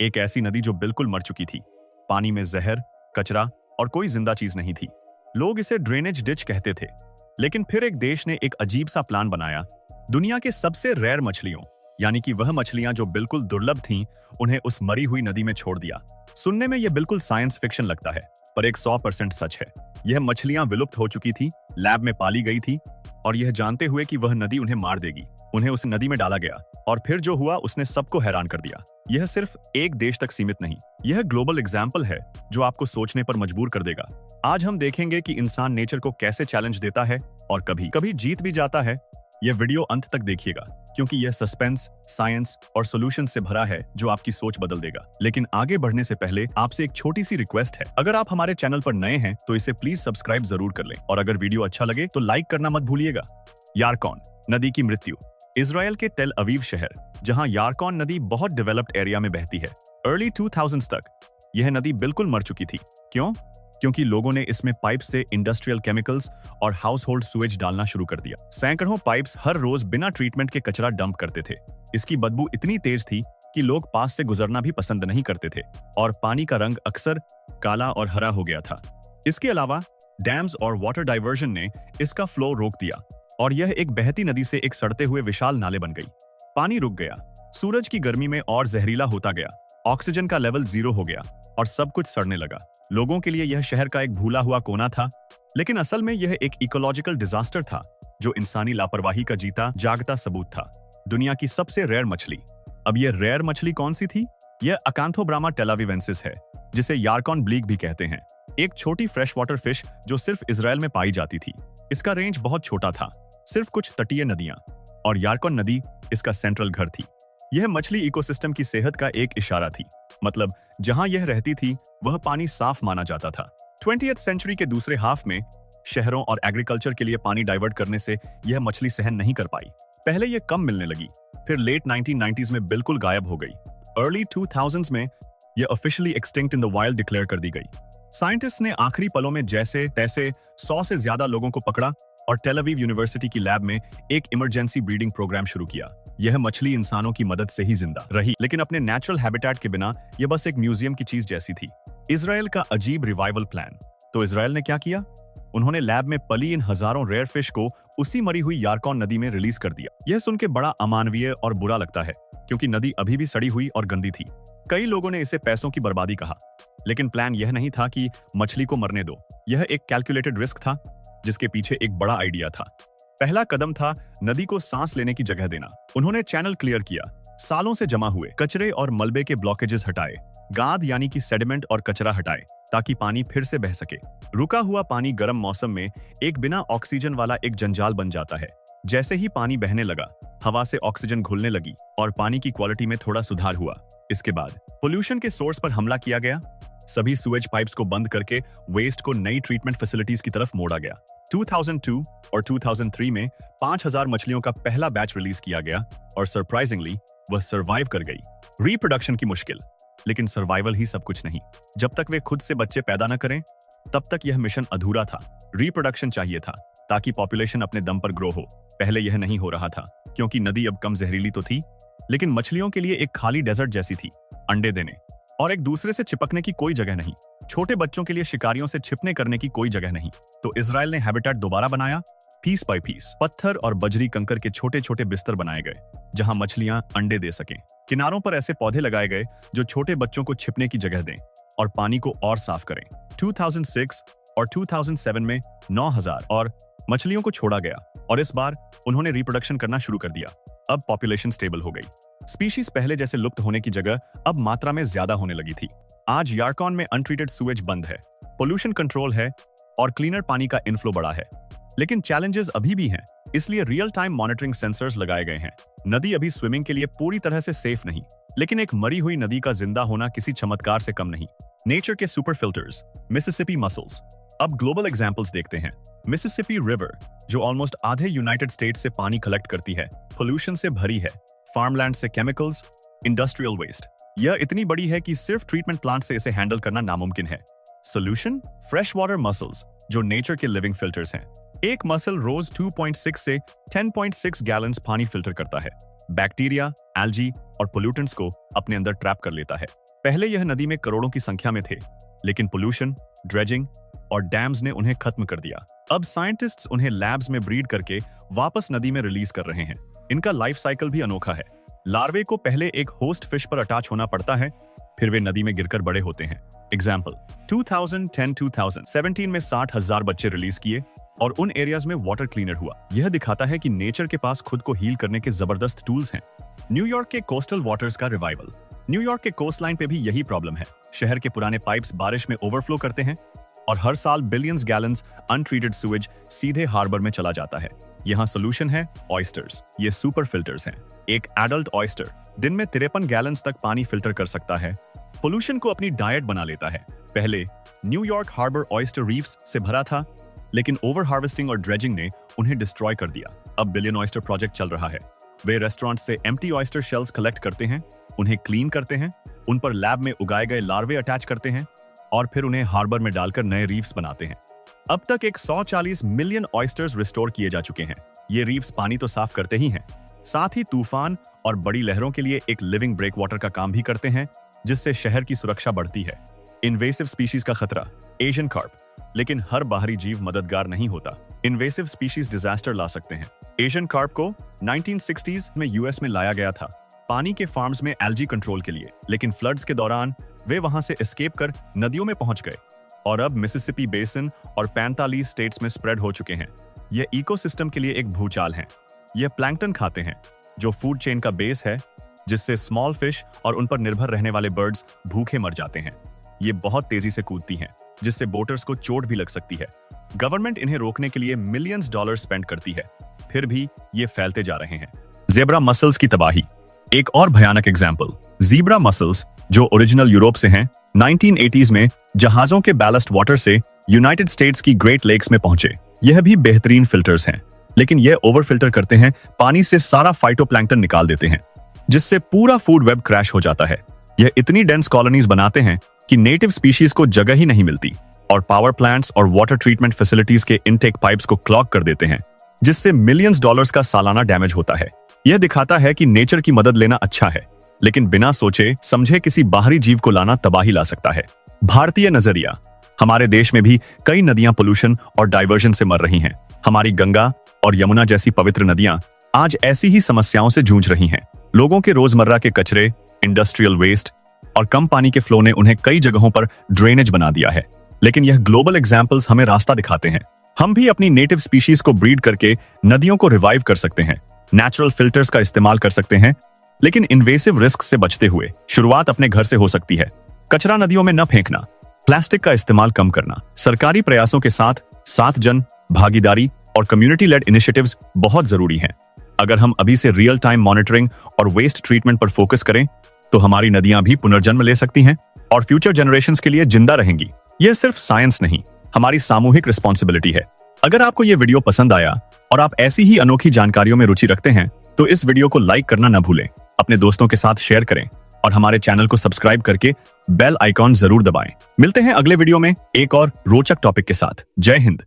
एक ऐसी नदी जो बिल्कुल मर चुकी थी। पानी में जहर, कचरा और कोई जिंदा चीज नहीं थी। लोग इसे ड्रेनेज डिच कहते थे। लेकिन फिर एक देश ने एक अजीब सा प्लान बनाया। दुनिया के सबसे रेयर मछलियों, यानी कि वह मछलियां जो बिल्कुल दुर्लभ थीं, उन्हें उस मरी हुई नदी में छोड़ दिया। सुनने में यह बिल्कुल साइंस फिक्शन लगता है, पर एक 100% सच है। यह मछलियां विलुप्त हो चुकी थी, लैब में पाली गई थी, और यह जानते हुए कि वह नदी उन्हें मार देगी, उन्हें उस नदी में डाला गया। और फिर जो हुआ उसने सबको हैरान कर दिया। यह सिर्फ एक देश तक सीमित नहीं, यह ग्लोबल एग्जाम्पल है जो आपको सोचने पर मजबूर कर देगा। आज हम देखेंगे कि इंसान नेचर को कैसे चैलेंज देता है और कभी कभी जीत भी जाता है। यह वीडियो अंत तक देखिएगा, क्योंकि यह सस्पेंस, साइंस और सॉल्यूशन से भरा है जो आपकी सोच बदल देगा। लेकिन आगे बढ़ने से पहले आपसे एक छोटी सी रिक्वेस्ट है। अगर आप हमारे चैनल पर नए हैं तो इसे प्लीज सब्सक्राइब जरूर कर लें, और अगर वीडियो अच्छा लगे तो लाइक करना मत भूलिएगा। यारकॉन नदी की मृत्यु। इजराइल के टेल अवीव शहर, जहां यारकॉन नदी बहुत डेवलप्ड एरिया में बहती है, अर्ली 2000s तक यह नदी बिल्कुल मर चुकी थी। क्यों? क्योंकि लोगों ने इसमें पाइप से इंडस्ट्रियल केमिकल्स और हाउस होल्ड सुएज डालना शुरू कर दिया। सैकड़ों पाइप्स हर रोज बिना ट्रीटमेंट के कचरा डंप करते थे। इसकी बदबू इतनी तेज थी कि लोग पास से गुजरना भी पसंद नहीं करते थे, और पानी का रंग अक्सर काला और हरा हो गया था। इसके अलावा डैम्स और वाटर डाइवर्जन ने इसका फ्लो रोक दिया, और यह एक बहती नदी से एक सड़ते हुए विशाल नाले बन गई। पानी रुक गया, सूरज की गर्मी में और जहरीला होता गया, ऑक्सीजन का लेवल 0 हो गया, और सब कुछ सड़ने लगा। लोगों के लिए यह शहर का एक भूला हुआ कोना था, लेकिन असल में यह एक इकोलॉजिकल डिजास्टर था जो इंसानी लापरवाही का जीता जागता सबूत था। दुनिया की सबसे रेयर मछली। अब यह रेयर मछली कौन सी थी? यह अकांथोब्रामा टेलाविवेंसिस है, जिसे यारकॉन ब्लीक भी कहते हैं। एक छोटी फ्रेश वाटर फिश जो सिर्फ इजराइल में पाई जाती थी। इसका रेंज बहुत छोटा था, सिर्फ कुछ तटीय नदियां, और यारकॉन नदी इसका सेंट्रल घर थी। यह मछली इकोसिस्टम की सेहत का एक इशारा थी। मतलब जहां यह रहती थी वह पानी साफ माना जाता था। 20th सेंचुरी के दूसरे हाफ में शहरों और एग्रीकल्चर के लिए पानी डाइवर्ट करने से यह मछली सहन नहीं कर पाई। पहले यह कम मिलने लगी, फिर लेट 1990s में बिल्कुल गायब हो गई। अर्ली 2000s में यह officially extinct in the wild declare कर दी गई। साइंटिस्ट ने आखिरी पलों में जैसे तैसे 100 से ज्यादा लोगों को पकड़ा और टेल अवीव यूनिवर्सिटी की लैब में एक इमरजेंसी ब्रीडिंग प्रोग्राम शुरू किया। यह मछली इंसानों की मदद से ही जिंदा रही, लेकिन अपने नेचुरल हैबिटेट के बिना यह बस एक म्यूजियम की चीज जैसी थी। इजराइल का अजीब रिवाइवल प्लान। तो इजराइल ने क्या किया? उन्होंने लैब में पली इन हजारों रेयर फिश को उसी मरी हुई यारकॉन नदी में रिलीज कर दिया। यह सुन के बड़ा अमानवीय और बुरा लगता है, क्योंकि नदी अभी भी सड़ी हुई और गंदी थी। कई लोगों ने इसे पैसों की बर्बादी कहा, लेकिन प्लान यह नहीं था कि मछली को मरने दो। यह एक कैलकुलेटेड रिस्क था, जिसके पीछे एक बड़ा आइडिया था। पहला कदम था नदी को सांस लेने की जगह देना। उन्होंने चैनल क्लियर किया, सालों से जमा हुए कचरे और मलबे के ब्लॉकेजेस हटाए, गाद यानी कि सेडिमेंट और कचरा हटाए, ताकि पानी फिर से बह सके। रुका हुआ पानी गर्म मौसम में एक बिना ऑक्सीजन वाला एक जंजाल बन जाता है। जैसे ही पानी बहने लगा, हवा से ऑक्सीजन घुलने लगी और पानी की क्वालिटी में थोड़ा सुधार हुआ। इसके बाद पोल्यूशन के सोर्स पर हमला किया गया। सभी सुएज पाइप्स को बंद करके वेस्ट को नई ट्रीटमेंट फैसिलिटीज की तरफ मोड़ा गया। 2002 और 2003 में 5000 मछलियों का पहला बैच रिलीज किया गया, और सरप्राइजिंगली वह सरवाइव कर गई। रिप्रोडक्शन की मुश्किल, लेकिन सर्वाइवल ही सब कुछ नहीं। जब तक वे खुद से बच्चे पैदा न करें, तब तक यह मिशन अधूरा था। रिप्रोडक्शन चाहिए था ताकि पॉपुलेशन अपने दम पर ग्रो हो। पहले यह नहीं हो रहा था, क्योंकि नदी अब कम जहरीली तो थी, लेकिन मछलियों के लिए एक खाली डेजर्ट जैसी थी। अंडे देने और एक दूसरे से चिपकने की कोई जगह नहीं। छोटे बच्चों के लिए शिकारियों से छिपने करने की कोई जगह नहीं। तो इजराइल ने हैबिटेट दोबारा बनाया। पीस बाय पीस पत्थर और बजरी कंकर के छोटे छोटे बिस्तर बनाए गए, जहां मछलियां अंडे दे सकें। किनारों पर ऐसे पौधे लगाए गए जो छोटे बच्चों को छिपने की जगह दें और पानी को और साफ करें। 2006 और 2007 में 9000 और मछलियों को छोड़ा गया, और इस बार उन्होंने रिप्रोडक्शन करना शुरू कर दिया। अब पॉपुलेशन स्टेबल हो गई। स्पीशीज पहले जैसे लुप्त होने की जगह अब मात्रा में ज्यादा होने लगी थी। आज यारकॉन में अनट्रीटेड सुएज बंद है, पोल्यूशन कंट्रोल है, और क्लीनर पानी का इनफ्लो बढ़ा है। लेकिन चैलेंजेस अभी भी हैं, इसलिए रियल टाइम मॉनिटरिंग सेंसर्स लगाए गए हैं। नदी अभी स्विमिंग के लिए पूरी तरह से सेफ नहीं, लेकिन एक मरी हुई नदी का जिंदा होना किसी चमत्कार से कम नहीं। नेचर के सुपर फिल्टर्स, मिसिसिपी मसल्स। अब ग्लोबल एग्जांपल्स देखते हैं। मिसिसिपी रिवर, जो ऑलमोस्ट आधे यूनाइटेड स्टेट्स से पानी कलेक्ट करती है, पोल्यूशन से भरी है। फार्मलैंड से केमिकल्स, इंडस्ट्रियल वेस्ट। यह इतनी बड़ी है कि सिर्फ ट्रीटमेंट प्लांट से इसे हैंडल करना नामुमकिन है। सोल्यूशन? फ्रेश वाटर मसल्स, जो नेचर के लिविंग फिल्टर्स हैं। एक मसल रोज 2.6 से 10.6 गैलन्स पानी फिल्टर करता है। बैक्टीरिया, एल्गी और पोल्यूटेंट्स को अपने अंदर ट्रैप कर लेता है। पहले यह नदी में करोड़ों की संख्या में थे, लेकिन पोल्यूशन, ड्रेजिंग और डैम्स ने उन्हें खत्म कर दिया। अब साइंटिस्ट्स उन्हें लैब्स में ब्रीड करके वापस नदी में रिलीज कर रहे हैं। इनका लाइफ साइकिल भी अनोखा है। लार्वे को पहले एक होस्ट फिश पर अटैच होना पड़ता है, फिर वे नदी में गिरकर बड़े होते हैं। एग्जाम्पल, 2010-2017 में 60,000 बच्चे रिलीज किए और उन एरियाज में वाटर क्लीनर हुआ। यह दिखाता है कि नेचर के पास खुद को हील करने के जबरदस्त टूल्स हैं। न्यूयॉर्क के कोस्टल वाटर्स का रिवाइवल। न्यूयॉर्क के कोस्ट लाइन पे भी यही प्रॉब्लम है। शहर के पुराने पाइप्स बारिश में ओवरफ्लो करते हैं और हर साल बिलियंस गैलन्स अनट्रीटेड सुएज सीधे हार्बर में चला जाता है। यहाँ सोल्यूशन है ऑयस्टर्स। ये सुपर फिल्टर्स हैं। एक एडल्ट ऑयस्टर दिन में 53 गैलन्स तक पानी फिल्टर कर सकता है। पोल्यूशन को अपनी डाइट बना लेता है। पहले न्यूयॉर्क हार्बर ऑयस्टर रीफ्स से भरा था, लेकिन ओवर हार्वेस्टिंग और ड्रेजिंग ने उन्हें डिस्ट्रॉय कर दिया। अब बिलियन ऑयस्टर प्रोजेक्ट चल रहा है। वे रेस्टोरेंट से एम्प्टी ऑयस्टर शेल्स कलेक्ट करते हैं, उन्हें क्लीन करते हैं, उन पर लैब में उगाए गए लार्वे अटैच करते हैं और फिर उन्हें हार्बर में डालकर नए रीफ्स बनाते हैं। अब तक 140 मिलियन ऑयस्टर्स रिस्टोर किए जा चुके हैं। ये रीफ्स पानी तो साफ करते ही हैं, साथ ही तूफान और बड़ी लहरों के लिए एक लिविंग ब्रेक वाटर का काम भी करते हैं, जिससे शहर की सुरक्षा बढ़ती है। इन्वेसिव स्पीशीज का खतरा। Asian carp. लेकिन हर बाहरी जीव मददगार नहीं होता। इन्वेसिव स्पीशीज डिजास्टर ला सकते हैं। एशियन कार्प को 1960s में यूएस में लाया गया था पानी के फार्म्स में एल्गी कंट्रोल के लिए, लेकिन फ्लड्स के दौरान वे वहां से एस्केप कर नदियों में पहुंच गए और अब मिसिसिपी बेसिन और 45 स्टेट्स में स्प्रेड हो चुके हैं। यह इकोसिस्टम के लिए एक भूचाल है। यह प्लैंकटन खाते हैं, जो फूड चेन का बेस है, जिससे स्मॉल फिश और उन पर निर्भर रहने वाले बर्ड्स भूखे मर जाते हैं। ये बहुत तेजी से कूदती हैं, जिससे बोटर्स को चोट भी लग सकती है। गवर्नमेंट इन्हें रोकने के लिए मिलियंस डॉलर स्पेंड करती है, फिर भी ये फैलते जा रहे हैं। ज़ेब्रा मसल्स की तबाही। एक और भयानक एग्जाम्पल, ज़ीब्रा मसल्स, जो ओरिजिनल यूरोप से हैं, 1980s में जहाजों के बैलस्ट वाटर से यूनाइटेड स्टेट्स की ग्रेट लेक्स में पहुंचे। यह भी बेहतरीन फिल्टर्स हैं, लेकिन यह ओवर फिल्टर करते हैं, पानी से सारा फाइटोप्लैंक्टन निकाल देते हैं, जिससे पूरा फूड वेब क्रैश हो जाता है। यह इतनी डेंस कॉलोनीज बनाते हैं कि नेटिव स्पीशीज को जगह ही नहीं मिलती और पावर प्लांट्स और वाटर ट्रीटमेंट फैसिलिटीज के इनटेक पाइप्स को क्लॉग कर देते हैं, जिससे मिलियंस डॉलर्स का सालाना डैमेज होता है। यह दिखाता है कि नेचर की मदद लेना अच्छा है, लेकिन बिना सोचे समझे किसी बाहरी जीव को लाना तबाही ला सकता है। भारतीय नजरिया। हमारे देश में भी कई नदियां पोल्यूशन और डाइवर्जन से मर रही हैं। हमारी गंगा और यमुना जैसी पवित्र नदियां आज ऐसी ही समस्याओं से जूझ रही हैं। लोगों के रोजमर्रा के कचरे, इंडस्ट्रियल वेस्ट और कम पानी के फ्लो ने उन्हें कई जगहों पर ड्रेनेज बना दिया है। लेकिन यह ग्लोबल एग्जाम्पल्स हमें रास्ता दिखाते हैं। हम भी अपनी नेटिव स्पीशीज को ब्रीड करके नदियों को रिवाइव कर सकते हैं, नेचुरल फिल्टर्स का इस्तेमाल कर सकते हैं, लेकिन इन्वेसिव रिस्क से बचते हुए। शुरुआत अपने घर से हो सकती है। कचरा नदियों में न फेंकना, प्लास्टिक का इस्तेमाल कम करना, सरकारी प्रयासों के साथ जन भागीदारी और कम्युनिटी लेड इनिशिएटिव्स बहुत जरूरी हैं। अगर हम अभी से रियल टाइम मॉनिटरिंग और वेस्ट ट्रीटमेंट पर फोकस करें, तो हमारी नदियां भी पुनर्जन्म ले सकती हैं और फ्यूचर जनरेशंस के लिए जिंदा रहेंगी। यह सिर्फ साइंस नहीं, हमारी सामूहिक रिस्पॉन्सिबिलिटी है। अगर आपको यह वीडियो पसंद आया और आप ऐसी ही अनोखी जानकारियों में रुचि रखते हैं, तो इस वीडियो को लाइक करना न भूलें, अपने दोस्तों के साथ शेयर करें और हमारे चैनल को सब्सक्राइब करके बेल आइकॉन जरूर दबाएं। मिलते हैं अगले वीडियो में एक और रोचक टॉपिक के साथ। जय हिंद।